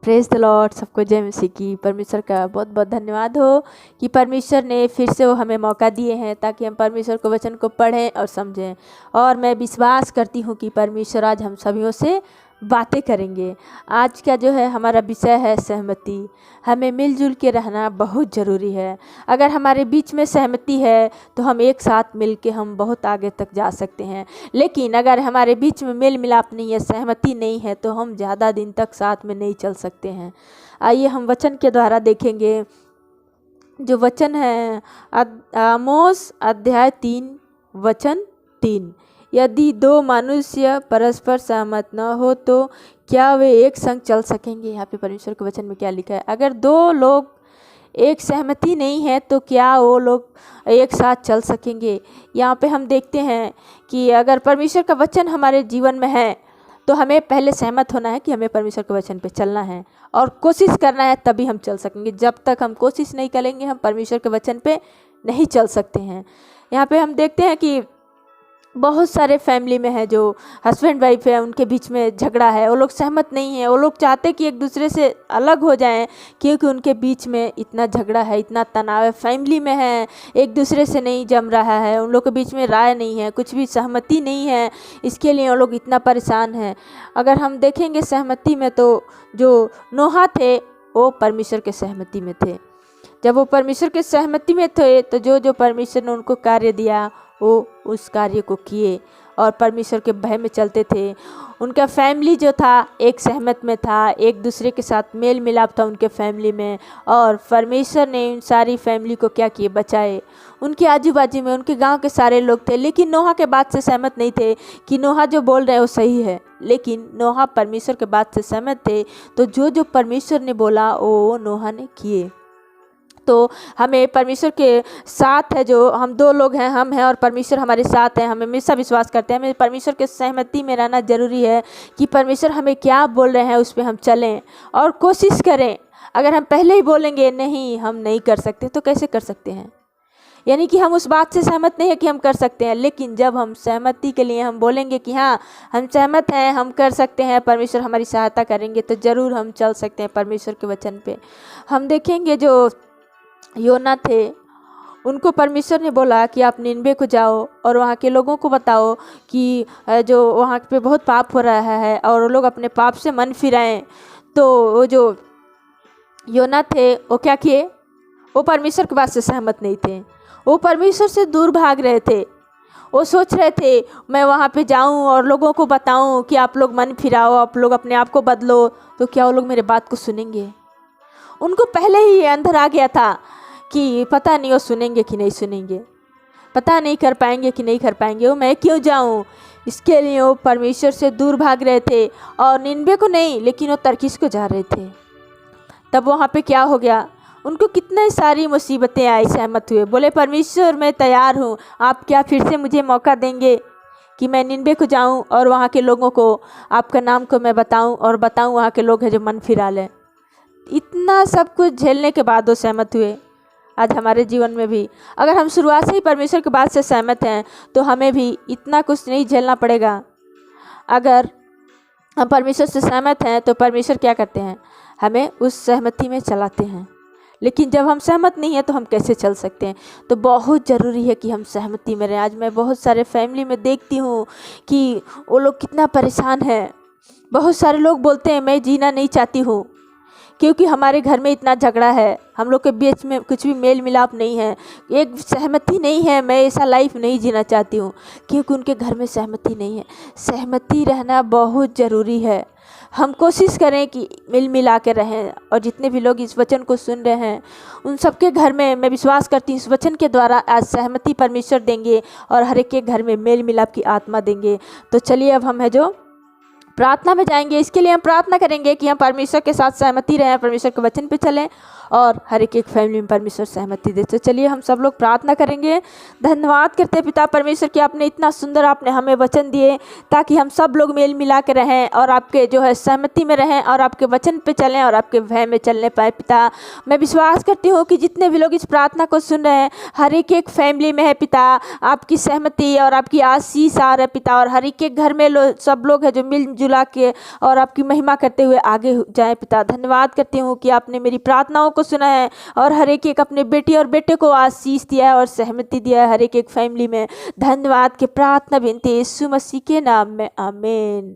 Praise the Lord. सबको जय मसीह की। परमेश्वर का बहुत बहुत धन्यवाद हो कि परमेश्वर ने फिर से वो हमें मौका दिए हैं ताकि हम परमेश्वर को वचन को पढ़ें और समझें। और मैं विश्वास करती हूँ कि परमेश्वर आज हम सभी से बातें करेंगे। आज का जो है हमारा विषय है सहमति। हमें मिलजुल के रहना बहुत ज़रूरी है। अगर हमारे बीच में सहमति है तो हम एक साथ मिल के हम बहुत आगे तक जा सकते हैं। लेकिन अगर हमारे बीच में मेल मिलाप नहीं है, सहमति नहीं है, तो हम ज़्यादा दिन तक साथ में नहीं चल सकते हैं। आइए हम वचन के द्वारा देखेंगे। जो वचन है आमोस अध्याय 3 वचन 3। यदि दो मनुष्य परस्पर सहमत न हो तो क्या वे एक संग चल सकेंगे। यहाँ पे परमेश्वर के वचन में क्या लिखा है, अगर दो लोग एक सहमति नहीं है तो क्या वो लोग एक साथ चल सकेंगे। यहाँ पे हम देखते हैं कि अगर परमेश्वर का वचन हमारे जीवन में है तो हमें पहले सहमत होना है कि हमें परमेश्वर के वचन पे चलना है और कोशिश करना है, तभी हम चल सकेंगे। जब तक हम कोशिश नहीं करेंगे हम परमेश्वर के वचन पे नहीं चल सकते हैं। यहाँ पे हम देखते हैं कि बहुत सारे फैमिली में है जो हस्बैंड वाइफ है, उनके बीच में झगड़ा है, वो लोग सहमत नहीं है। वो लोग चाहते कि एक दूसरे से अलग हो जाएं क्योंकि उनके बीच में इतना झगड़ा है, इतना तनाव है, फैमिली में है, एक दूसरे से नहीं जम रहा है, उन लोग के बीच में राय नहीं है, कुछ भी सहमति नहीं है। इसके लिए वो लोग इतना परेशान हैं। अगर हम देखेंगे सहमति में तो जो नोहा थे वो परमेश्वर के सहमति में थे। जब वो परमेश्वर के सहमति में थे तो जो परमेश्वर ने उनको कार्य दिया वो उस कार्य को किए और परमेश्वर के भय में चलते थे। उनका फैमिली जो था एक सहमत में था, एक दूसरे के साथ मेल मिलाप था उनके फैमिली में। और परमेश्वर ने उन सारी फैमिली को क्या किए, बचाए। उनके आजू बाजू में उनके गांव के सारे लोग थे, लेकिन नोहा के बात से सहमत नहीं थे कि नोहा जो बोल रहे हैं वो सही है। लेकिन नोहा परमेश्वर के बात से सहमत थे, तो जो परमेश्वर ने बोला वो नोहा ने किए। तो हमें परमेश्वर के साथ है, जो हम दो लोग हैं, हम हैं और परमेश्वर हमारे साथ हैं। हमें हमेशा विश्वास करते हैं, हमें परमेश्वर के सहमति में रहना जरूरी है कि परमेश्वर हमें क्या बोल रहे हैं उस पर हम चलें और कोशिश करें। अगर हम पहले ही बोलेंगे नहीं हम नहीं कर सकते तो कैसे कर सकते हैं। यानी कि हम उस बात से सहमत नहीं है कि हम कर सकते हैं, लेकिन जब हम सहमति के लिए हम बोलेंगे कि हाँ हम सहमत हैं, हम कर सकते हैं, परमेश्वर हमारी सहायता करेंगे, तो ज़रूर हम चल सकते हैं परमेश्वर के वचन पे। हम देखेंगे जो योना थे, उनको परमेश्वर ने बोला कि आप निनवे को जाओ और वहाँ के लोगों को बताओ कि जो वहाँ पे बहुत पाप हो रहा है और वो लोग अपने पाप से मन फिराएं। तो वो जो योना थे वो क्या किए, वो परमेश्वर के बात से सहमत नहीं थे, वो परमेश्वर से दूर भाग रहे थे। वो सोच रहे थे मैं वहाँ पे जाऊँ और लोगों को बताऊँ कि आप लोग मन फिराओ, आप लोग अपने आप को बदलो, तो क्या वो लोग मेरे बात को सुनेंगे। उनको पहले ही अंदर आ गया था कि पता नहीं वो सुनेंगे कि नहीं सुनेंगे, पता नहीं कर पाएंगे कि नहीं कर पाएंगे, वो मैं क्यों जाऊं। इसके लिए वो परमेश्वर से दूर भाग रहे थे और निनवे को नहीं लेकिन वो तरकीश को जा रहे थे। तब वहाँ पे क्या हो गया, उनको कितनी सारी मुसीबतें आई, सहमत हुए, बोले परमेश्वर मैं तैयार हूँ, आप क्या फिर से मुझे मौका देंगे कि मैं निनवे को जाऊँ और वहाँ के लोगों को आपका नाम को मैं बताऊँ और बताऊँ वहाँ के लोग हैं जो मन फिरा लें। इतना सब कुछ झेलने के बाद वो सहमत हुए। आज हमारे जीवन में भी अगर हम शुरुआत से ही परमेश्वर की बात से सहमत हैं तो हमें भी इतना कुछ नहीं झेलना पड़ेगा। अगर हम परमेश्वर से सहमत हैं तो परमेश्वर क्या करते हैं, हमें उस सहमति में चलाते हैं। लेकिन जब हम सहमत नहीं हैं तो हम कैसे चल सकते हैं। तो बहुत ज़रूरी है कि हम सहमति में रहें। आज मैं बहुत सारे फैमिली में देखती हूँ कि वो लोग कितना परेशान हैं। बहुत सारे लोग बोलते हैं मैं जीना नहीं चाहती हूँ क्योंकि हमारे घर में इतना झगड़ा है, हम लोग के बीच में कुछ भी मेल मिलाप नहीं है, एक सहमति नहीं है, मैं ऐसा लाइफ नहीं जीना चाहती हूँ, क्योंकि उनके घर में सहमति नहीं है। सहमति रहना बहुत ज़रूरी है। हम कोशिश करें कि मिल मिला के रहें। और जितने भी लोग इस वचन को सुन रहे हैं उन सबके घर में मैं विश्वास करती हूँ इस वचन के द्वारा आज सहमति परमेश्वर देंगे और हर एक के घर में मेल मिलाप की आत्मा देंगे। तो चलिए अब हम है जो प्रार्थना में जाएंगे। इसके लिए हम प्रार्थना करेंगे कि हम परमेश्वर के साथ सहमति रहें, परमेश्वर के वचन पे चलें और हर एक फैमिली में परमेश्वर सहमति दे। तो चलिए हम सब लोग प्रार्थना करेंगे। धन्यवाद करते हैं पिता परमेश्वर कि आपने इतना सुंदर आपने हमें वचन दिए ताकि हम सब लोग मेल मिला के रहें और आपके जो है सहमति में रहें और आपके वचन पे चलें और आपके भय में चलने पाए। पिता मैं विश्वास करती हूँ कि जितने भी लोग इस प्रार्थना को सुन रहे हैं हर एक फैमिली में है पिता आपकी सहमति और आपकी आशीष आ रहा है पिता, और हर एक घर में सब लोग हैं जो मिलजुल जुला के और आपकी महिमा करते हुए आगे जाए पिता। धन्यवाद करती हूँ कि आपने मेरी प्रार्थनाओं को सुना है और हर एक अपने बेटी और बेटे को आशीष दिया है और सहमति दिया है हर एक फैमिली में। धन्यवाद के प्रार्थना विनती यीशु मसीह के नाम में, आमीन।